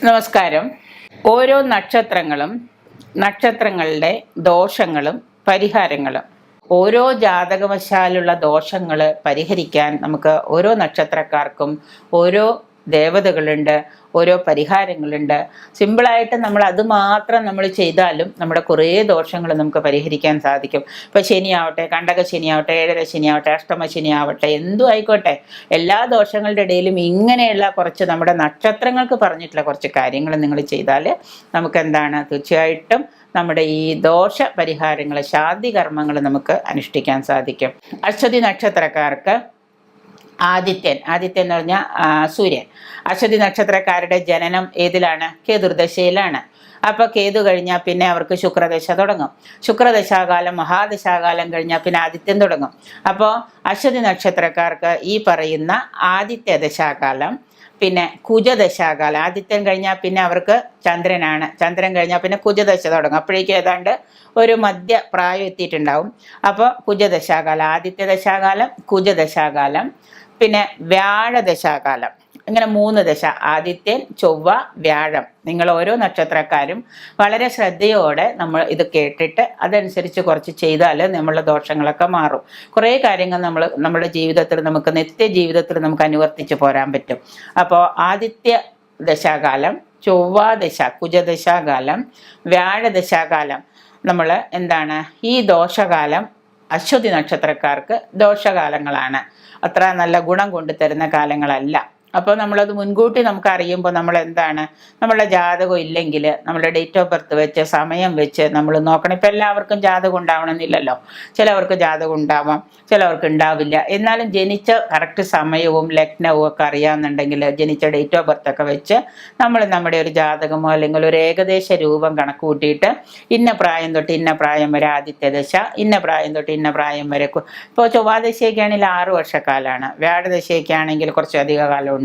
നമസ്കാരം. ഓരോ നക്ഷത്രങ്ങളുടെ ദോഷങ്ങളും പരിഹാരങ്ങളും, ഓരോ ജാതകവശാലുള്ള ദോഷങ്ങൾ പരിഹരിക്കാൻ നമുക്ക് ഓരോ നക്ഷത്രക്കാർക്കും ഓരോ ദേവതകളുണ്ട്, ഓരോ പരിഹാരങ്ങളുണ്ട്. സിമ്പിളായിട്ട് നമ്മൾ അത് മാത്രം നമ്മൾ ചെയ്താലും നമ്മുടെ കുറേ ദോഷങ്ങൾ നമുക്ക് പരിഹരിക്കാൻ സാധിക്കും. ഇപ്പോൾ ശനിയാവട്ടെ, കണ്ടക ശനിയാവട്ടെ, ഏഴര ശനിയാവട്ടെ, അഷ്ടമ ശനിയാവട്ടെ, എന്തും ആയിക്കോട്ടെ, എല്ലാ ദോഷങ്ങളുടെ ഇടയിലും ഇങ്ങനെയുള്ള കുറച്ച് നമ്മുടെ നക്ഷത്രങ്ങൾക്ക് പറഞ്ഞിട്ടുള്ള കുറച്ച് കാര്യങ്ങൾ നിങ്ങൾ ചെയ്താൽ നമുക്ക് എന്താണ്, തീർച്ചയായിട്ടും നമ്മുടെ ഈ ദോഷ പരിഹാരങ്ങൾ, ശാന്തി കർമ്മങ്ങൾ നമുക്ക് അനുഷ്ഠിക്കാൻ സാധിക്കും. അശ്വതി നക്ഷത്രക്കാർക്ക് ആദിത്യൻ എന്ന് പറഞ്ഞാൽ സൂര്യൻ. അശ്വതി നക്ഷത്രക്കാരുടെ ജനനം ഏതിലാണ്? കേതുർദശയിലാണ്. അപ്പോൾ കേതു കഴിഞ്ഞാൽ പിന്നെ അവർക്ക് ശുക്രദശ തുടങ്ങും. ശുക്രദശാകാലം, മഹാദശാകാലം കഴിഞ്ഞാൽ പിന്നെ ആദിത്യൻ തുടങ്ങും. അപ്പോൾ അശ്വതി നക്ഷത്രക്കാർക്ക് ഈ പറയുന്ന ആദിത്യ ദശാകാലം, പിന്നെ കുജദശാകാലം, ആദിത്യൻ കഴിഞ്ഞാൽ പിന്നെ അവർക്ക് ചന്ദ്രനാണ്. ചന്ദ്രൻ കഴിഞ്ഞാൽ പിന്നെ കുജദശ തുടങ്ങും. അപ്പോഴേക്കും ഏതാണ്ട് ഒരു മധ്യ പ്രായം എത്തിയിട്ടുണ്ടാവും. അപ്പോൾ കുജദശാകാലം, ആദിത്യ ദശാകാലം, കുജദശാകാലം, പിന്നെ വ്യാഴദശാകാലം. ഇങ്ങനെ 3 ദശ: ആദിത്യൻ, ചൊവ്വ, വ്യാഴം. നിങ്ങൾ ഓരോ നക്ഷത്രക്കാരും വളരെ ശ്രദ്ധയോടെ നമ്മൾ ഇത് കേട്ടിട്ട് അതനുസരിച്ച് കുറച്ച് ചെയ്താൽ നമ്മളുടെ ദോഷങ്ങളൊക്കെ മാറും. കുറേ കാര്യങ്ങൾ നമ്മുടെ ജീവിതത്തിൽ നിത്യജീവിതത്തിൽ നമുക്ക് അനുവർത്തിച്ച് പോരാൻ പറ്റും. അപ്പോൾ ആദിത്യ ദശാകാലം, ചൊവ്വാദശ കുജദശാകാലം, വ്യാഴദശാകാലം നമ്മൾ എന്താണ്, ഈ ദോഷകാലം അശ്വതി നക്ഷത്രക്കാർക്ക് ദോഷകാലങ്ങളാണ്. അത്ര നല്ല ഗുണം കൊണ്ടുതരുന്ന കാലങ്ങളല്ല. അപ്പോൾ നമ്മളത് മുൻകൂട്ടി നമുക്ക് അറിയുമ്പോൾ നമ്മൾ എന്താണ്, നമ്മളുടെ ജാതകം ഇല്ലെങ്കിൽ നമ്മുടെ ഡേറ്റ് ഓഫ് ബർത്ത് വെച്ച്, സമയം വെച്ച് നമ്മൾ നോക്കണം. ഇപ്പം എല്ലാവർക്കും ജാതകം ഉണ്ടാവണമെന്നില്ലല്ലോ. ചിലവർക്ക് ജാതകം ഉണ്ടാവാം, ചിലവർക്ക് ഉണ്ടാവില്ല. എന്നാലും ജനിച്ച കറക്റ്റ് സമയവും ലഗ്നവും ഒക്കെ അറിയാമെന്നുണ്ടെങ്കിൽ ജനിച്ച ഡേറ്റ് ഓഫ് ബർത്ത് ഒക്കെ വെച്ച് നമ്മൾ നമ്മുടെ ഒരു ജാതകമോ അല്ലെങ്കിൽ ഒരു ഏകദേശ രൂപം കണക്ക് കൂട്ടിയിട്ട് ഇന്ന പ്രായം തൊട്ട് ഇന്ന പ്രായം വരെ ആദിത്യദശ, ഇന്ന പ്രായം തൊട്ട് ഇന്ന പ്രായം വരെ. ഇപ്പോൾ ചൊവ്വാദശയൊക്കെയാണെങ്കിൽ 6 വർഷക്കാലമാണ്, വ്യാഴദശയൊക്കെയാണെങ്കിൽ കുറച്ചധിക കാലമുണ്ട്.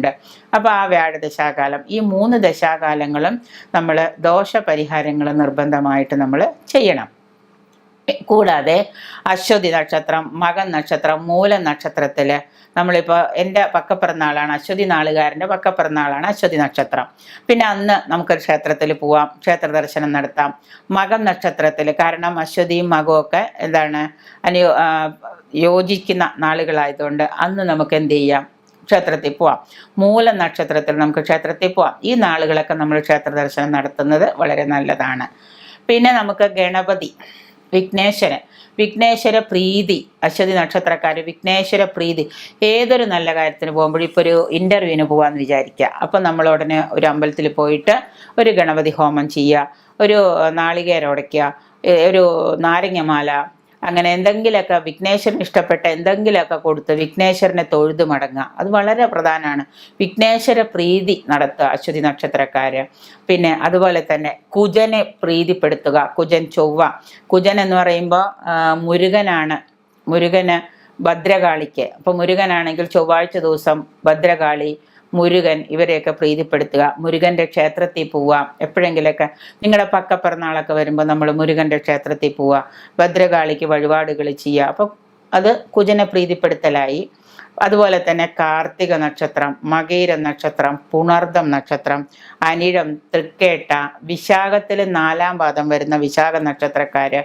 അപ്പോൾ ആ വ്യാഴദശാകാലം, ഈ 3 ദശാകാലങ്ങളും നമ്മൾ ദോഷപരിഹാരങ്ങൾ നിർബന്ധമായിട്ട് നമ്മൾ ചെയ്യണം. കൂടാതെ അശ്വതി നക്ഷത്രം, മകൻ നക്ഷത്രം, മൂലം നക്ഷത്രത്തിൽ നമ്മളിപ്പോൾ എൻ്റെ പക്കപ്പിറന്നാളാണ്, അശ്വതി നാളുകാരൻ്റെ പക്കപ്പിറന്നാളാണ് അശ്വതി നക്ഷത്രം. പിന്നെ അന്ന് നമുക്കൊരു ക്ഷേത്രത്തിൽ പോവാം, ക്ഷേത്ര ദർശനം നടത്താം. മകം നക്ഷത്രത്തിൽ, കാരണം അശ്വതിയും മകവും ഒക്കെ എന്താണ് യോജിക്കുന്ന നാളുകളായതുകൊണ്ട് അന്ന് നമുക്ക് എന്ത് ചെയ്യാം, ക്ഷേത്രത്തിൽ പോവാം. മൂല നക്ഷത്രത്തിൽ നമുക്ക് ക്ഷേത്രത്തിൽ പോവാം. ഈ നാളുകളൊക്കെ നമ്മൾ ക്ഷേത്ര ദർശനം നടത്തുന്നത് വളരെ നല്ലതാണ്. പിന്നെ നമുക്ക് ഗണപതി, വിഘ്നേശ്വര പ്രീതി, അശ്വതി നക്ഷത്രക്കാർ വിഘ്നേശ്വര പ്രീതി ഏതൊരു നല്ല കാര്യത്തിന് പോകുമ്പോഴും, ഇപ്പോൾ ഒരു ഇൻ്റർവ്യൂവിന് പോകാമെന്ന് വിചാരിക്കുക. അപ്പം നമ്മൾ ഉടനെ ഒരു അമ്പലത്തിൽ പോയിട്ട് ഒരു ഗണപതി ഹോമം ചെയ്യുക, ഒരു നാളികേരം ഉടയ്ക്കുക, ഒരു നാരങ്ങമാല, അങ്ങനെ എന്തെങ്കിലുമൊക്കെ വിഘ്നേശ്വരന് ഇഷ്ടപ്പെട്ട എന്തെങ്കിലുമൊക്കെ കൊടുത്ത് വിഘ്നേശ്വരനെ തൊഴുതു മടങ്ങുക. അത് വളരെ പ്രധാനമാണ്. വിഘ്നേശ്വര പ്രീതി നടത്തുക അശ്വതി നക്ഷത്രക്കാർ. പിന്നെ അതുപോലെ തന്നെ കുജനെ പ്രീതിപ്പെടുത്തുക. കുജൻ, ചൊവ്വ. കുജൻ എന്ന് പറയുമ്പോൾ മുരുകനാണ്. മുരുകന് ഭദ്രകാളിക്ക്, അപ്പോൾ മുരുകനാണെങ്കിൽ ചൊവ്വാഴ്ച ദിവസം ഭദ്രകാളി, മുരുകൻ ഇവരെയൊക്കെ പ്രീതിപ്പെടുത്തുക. മുരുകൻ്റെ ക്ഷേത്രത്തിൽ പോവുക. എപ്പോഴെങ്കിലൊക്കെ നിങ്ങളുടെ പക്കപ്പിറന്നാളൊക്കെ വരുമ്പോൾ നമ്മൾ മുരുകൻ്റെ ക്ഷേത്രത്തിൽ പോവുക, ഭദ്രകാളിക്ക് വഴിപാടുകൾ ചെയ്യുക. അപ്പോൾ അത് കുജനെ പ്രീതിപ്പെടുത്തലായി. അതുപോലെ തന്നെ കാർത്തിക നക്ഷത്രം, മകീര നക്ഷത്രം, പുണർദം നക്ഷത്രം, അനിഴം, തൃക്കേട്ട, വിശാഖത്തിൽ 4-ാം പാദം വരുന്ന വിശാഖ നക്ഷത്രക്കാർ,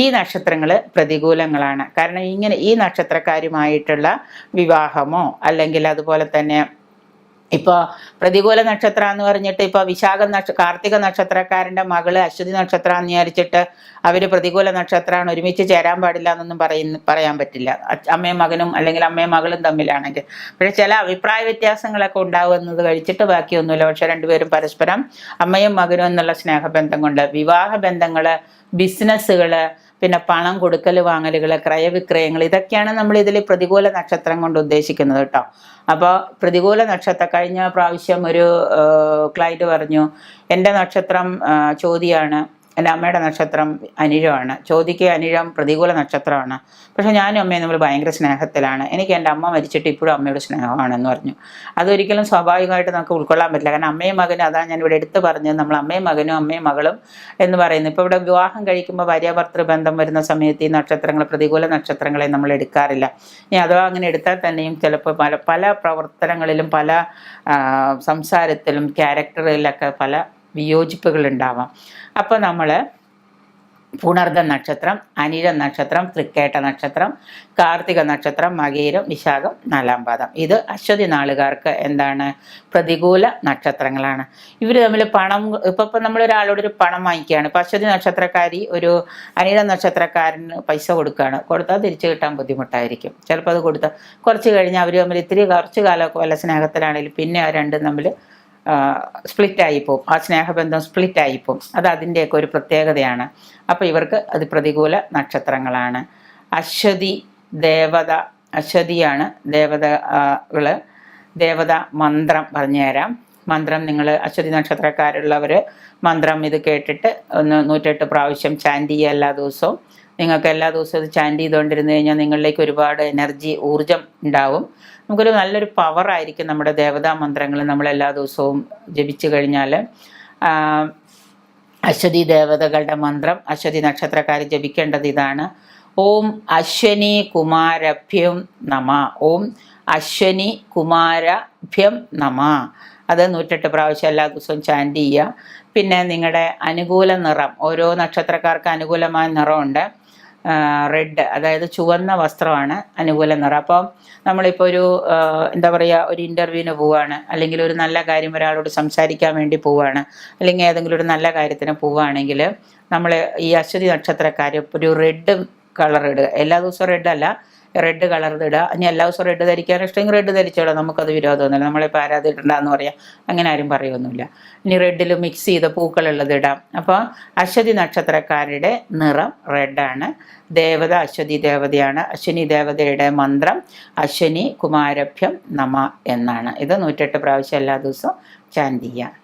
ഈ നക്ഷത്രങ്ങൾ പ്രതികൂലങ്ങളാണ്. കാരണം ഇങ്ങനെ ഈ നക്ഷത്രക്കാരുമായിട്ടുള്ള വിവാഹമോ അല്ലെങ്കിൽ അതുപോലെ തന്നെ ഇപ്പോൾ പ്രതികൂല നക്ഷത്രം എന്ന് പറഞ്ഞിട്ട് ഇപ്പോൾ കാർത്തിക നക്ഷത്രക്കാരൻ്റെ മകള് അശ്വതി നക്ഷത്രം എന്ന് വിചാരിച്ചിട്ട് അവർ പ്രതികൂല നക്ഷത്രമാണ്, ഒരുമിച്ച് ചേരാൻ പാടില്ല എന്നൊന്നും പറയാൻ പറ്റില്ല. അമ്മയും മകനും അല്ലെങ്കിൽ അമ്മയും മകളും തമ്മിലാണെങ്കിൽ. പക്ഷേ ചില അഭിപ്രായ വ്യത്യാസങ്ങളൊക്കെ ഉണ്ടാവുന്നത് കഴിച്ചിട്ട് ബാക്കിയൊന്നുമില്ല. പക്ഷെ രണ്ടുപേരും പരസ്പരം അമ്മയും മകനും എന്നുള്ള സ്നേഹബന്ധം കൊണ്ട് വിവാഹ ബന്ധങ്ങൾ, ബിസിനസ്സുകൾ, പിന്നെ പണം കൊടുക്കൽ വാങ്ങലുകൾ, ക്രയവിക്രയങ്ങൾ, ഇതൊക്കെയാണ് നമ്മൾ ഇതിൽ പ്രതികൂല നക്ഷത്രം കൊണ്ട് ഉദ്ദേശിക്കുന്നത് കേട്ടോ. അപ്പോൾ പ്രതികൂല നക്ഷത്രം, കഴിഞ്ഞ പ്രാവശ്യം ഒരു ക്ലൈൻറ്റ് പറഞ്ഞു എൻ്റെ നക്ഷത്രം ചോതിയാണ്, എൻ്റെ അമ്മയുടെ നക്ഷത്രം അനിഴമാണ്. ചോദിക്ക് അനിഴം പ്രതികൂല നക്ഷത്രമാണ്. പക്ഷേ ഞാനും അമ്മയും നമ്മൾ ഭയങ്കര സ്നേഹത്തിലാണ്. എനിക്ക് എൻ്റെ അമ്മ മരിച്ചിട്ട് ഇപ്പോഴും അമ്മയുടെ സ്നേഹമാണെന്ന് പറഞ്ഞു. അതൊരിക്കലും സ്വാഭാവികമായിട്ട് നമുക്ക് ഉൾക്കൊള്ളാൻ പറ്റില്ല. കാരണം അമ്മയും മകനും, അതാണ് ഞാൻ ഇവിടെ എടുത്ത് പറഞ്ഞത്, നമ്മൾ അമ്മയും മകനും അമ്മയും മകളും എന്ന് പറയുന്നത്. ഇപ്പോൾ ഇവിടെ വിവാഹം കഴിക്കുമ്പോൾ ഭാര്യാഭർത്തൃ ബന്ധം വരുന്ന സമയത്ത് ഈ നക്ഷത്രങ്ങൾ, പ്രതികൂല നക്ഷത്രങ്ങളെ നമ്മൾ എടുക്കാറില്ല. ഇനി അഥവാ അങ്ങനെ എടുത്താൽ തന്നെയും ചിലപ്പോൾ പല പ്രവർത്തനങ്ങളിലും, പല സംസാരത്തിലും, ക്യാരക്ടറിലൊക്കെ പല വിയോജിപ്പുകളുണ്ടാവാം. അപ്പോൾ നമ്മൾ പുണർദ നക്ഷത്രം, അനിഴ നക്ഷത്രം, തൃക്കേട്ട നക്ഷത്രം, കാർത്തിക നക്ഷത്രം, മകയിരം, വിശാഖം, 4-ാം പാദം, ഇത് അശ്വതി നാളുകാർക്ക് എന്താണ്? പ്രതികൂല നക്ഷത്രങ്ങളാണ്. ഇവർ തമ്മിൽ പണം, ഇപ്പം നമ്മളൊരാളോട് ഒരു പണം വാങ്ങിക്കുകയാണ്. ഇപ്പം അശ്വതി നക്ഷത്രക്കാരി ഒരു അനിഴ നക്ഷത്രക്കാരന് പൈസ കൊടുത്താൽ തിരിച്ചു കിട്ടാൻ ബുദ്ധിമുട്ടായിരിക്കും. ചിലപ്പോൾ അത് കൊടുത്താൽ കുറച്ച് കഴിഞ്ഞ് അവർ തമ്മിൽ കുറച്ച് കാലമൊക്കെ വല്ല സ്നേഹത്തിലാണെങ്കിലും പിന്നെ ആ രണ്ടും തമ്മിൽ സ്പ്ലിറ്റായിപ്പോവും. ആ സ്നേഹബന്ധം സ്പ്ലിറ്റായിപ്പോവും. അത് അതിൻ്റെയൊക്കെ ഒരു പ്രത്യേകതയാണ്. അപ്പോൾ ഇവർക്ക് അത് പ്രതികൂല നക്ഷത്രങ്ങളാണ്. അശ്വതി ദേവത, അശ്വതിയാണ് ദേവതകൾ. ദേവത മന്ത്രം പറഞ്ഞു തരാം. മന്ത്രം നിങ്ങൾ അശ്വതി നക്ഷത്രക്കാരുള്ളവർ മന്ത്രം ഇത് കേട്ടിട്ട് 108 പ്രാവശ്യം ചാൻറ്റ് ചെയ്യുക എല്ലാ ദിവസവും. നിങ്ങൾക്ക് എല്ലാ ദിവസവും ഇത് ചാൻറ്റ് ചെയ്തുകൊണ്ടിരുന്നു കഴിഞ്ഞാൽ നിങ്ങളിലേക്ക് ഒരുപാട് എനർജി, ഊർജം ഉണ്ടാവും. നമുക്കൊരു നല്ലൊരു പവറായിരിക്കും നമ്മുടെ ദേവതാ മന്ത്രങ്ങൾ നമ്മൾ എല്ലാ ദിവസവും ജപിച്ചു കഴിഞ്ഞാൽ. അശ്വതി ദേവതകളുടെ മന്ത്രം അശ്വതി നക്ഷത്രക്കാർ ജപിക്കേണ്ടത് ഇതാണ്: ഓം അശ്വനി കുമാരഭ്യം നമ. ഓം അശ്വനി കുമാരഭ്യം നമ. അത് 108 പ്രാവശ്യം എല്ലാ ദിവസവും ചാൻറ്റ് ചെയ്യുക. പിന്നെ നിങ്ങളുടെ അനുകൂല നിറം, ഓരോ നക്ഷത്രക്കാർക്ക് അനുകൂലമായ നിറമുണ്ട്. റെഡ്, അതായത് ചുവന്ന വസ്ത്രമാണ് അനുകൂല നിറം. അപ്പം നമ്മളിപ്പോൾ ഒരു എന്താ പറയുക, ഒരു ഇൻ്റർവ്യൂവിന് പോവുകയാണ്, അല്ലെങ്കിൽ ഒരു നല്ല കാര്യം ഒരാളോട് സംസാരിക്കാൻ വേണ്ടി പോവുകയാണ്, അല്ലെങ്കിൽ ഏതെങ്കിലും ഒരു നല്ല കാര്യത്തിന് പോവുകയാണെങ്കിൽ നമ്മൾ ഈ അശ്വതി നക്ഷത്രക്കാർ ഒരു റെഡ് കളർ ഇടുക. എല്ലാ ദിവസവും റെഡ് അല്ല, റെഡ് കളർ ഇടുക. ഇനി എല്ലാ ദിവസവും റെഡ് ധരിക്കാൻ ഇഷ്ടമെങ്കിൽ റെഡ് ധരിച്ചോളാം, നമുക്കത് വിരോധമൊന്നുമില്ല. നമ്മളിപ്പോൾ ആരാ അത് ഇടണ്ടെന്ന് പറയാം, അങ്ങനെ ആരും പറയുമൊന്നുമില്ല. ഇനി റെഡിൽ മിക്സ് ചെയ്ത പൂക്കളുള്ളത് ഇടാം. അപ്പോൾ അശ്വതി നക്ഷത്രക്കാരുടെ നിറം റെഡാണ്. ദേവത അശ്വതി ദേവതയാണ്. അശ്വിനി ദേവതയുടെ മന്ത്രം അശ്വനി കുമാരഭ്യം നമ എന്നാണ്. ഇത് 108 പ്രാവശ്യം എല്ലാ ദിവസവും ചാൻറ്റ് ചെയ്യുക.